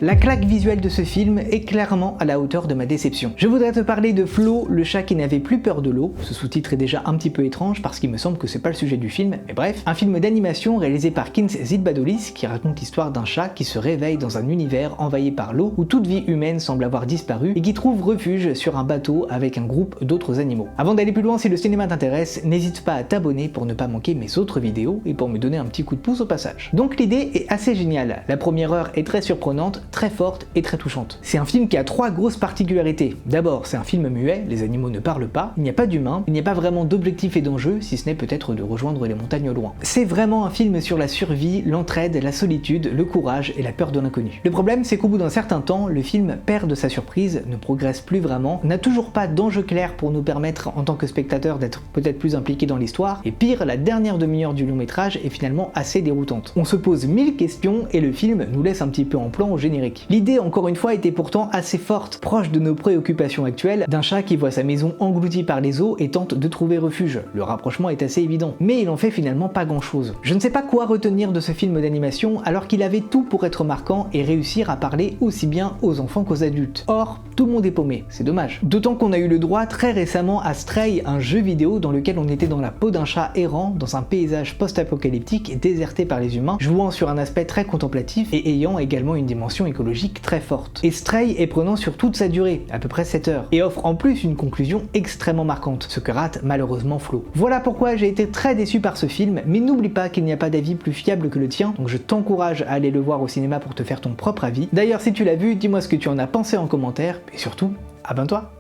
La claque visuelle de ce film est clairement à la hauteur de ma déception. Je voudrais te parler de Flo, le chat qui n'avait plus peur de l'eau. Ce sous-titre est déjà un petit peu étrange parce qu'il me semble que c'est pas le sujet du film, mais bref. Un film d'animation réalisé par Kins Zidbadolis qui raconte l'histoire d'un chat qui se réveille dans un univers envahi par l'eau où toute vie humaine semble avoir disparu et qui trouve refuge sur un bateau avec un groupe d'autres animaux. Avant d'aller plus loin, si le cinéma t'intéresse, n'hésite pas à t'abonner pour ne pas manquer mes autres vidéos et pour me donner un petit coup de pouce au passage. Donc l'idée est assez géniale. La première heure est très surprenante, très forte et très touchante. C'est un film qui a trois grosses particularités. D'abord, c'est un film muet, les animaux ne parlent pas, il n'y a pas d'humains, il n'y a pas vraiment d'objectif et d'enjeu, si ce n'est peut-être de rejoindre les montagnes au loin. C'est vraiment un film sur la survie, l'entraide, la solitude, le courage et la peur de l'inconnu. Le problème, c'est qu'au bout d'un certain temps, le film perd de sa surprise, ne progresse plus vraiment, n'a toujours pas d'enjeu clair pour nous permettre, en tant que spectateur, d'être peut-être plus impliqué dans l'histoire, et pire, la dernière demi-heure du long métrage est finalement assez déroutante. On se pose 1000 questions et le film nous laisse un petit peu en plan au générique. L'idée, encore une fois, était pourtant assez forte, proche de nos préoccupations actuelles, d'un chat qui voit sa maison engloutie par les eaux et tente de trouver refuge. Le rapprochement est assez évident, mais il en fait finalement pas grand-chose. Je ne sais pas quoi retenir de ce film d'animation alors qu'il avait tout pour être marquant et réussir à parler aussi bien aux enfants qu'aux adultes. Or, tout le monde est paumé, c'est dommage. D'autant qu'on a eu le droit très récemment à Stray, un jeu vidéo dans lequel on était dans la peau d'un chat errant dans un paysage post-apocalyptique déserté par les humains, jouant sur un aspect très contemplatif et ayant également une dimension écologique très forte. Et Stray est prenant sur toute sa durée, à peu près 7 heures, et offre en plus une conclusion extrêmement marquante, ce que rate malheureusement Flo. Voilà pourquoi j'ai été très déçu par ce film, mais n'oublie pas qu'il n'y a pas d'avis plus fiable que le tien, donc je t'encourage à aller le voir au cinéma pour te faire ton propre avis. D'ailleurs, si tu l'as vu, dis-moi ce que tu en as pensé en commentaire, et surtout, abonne-toi.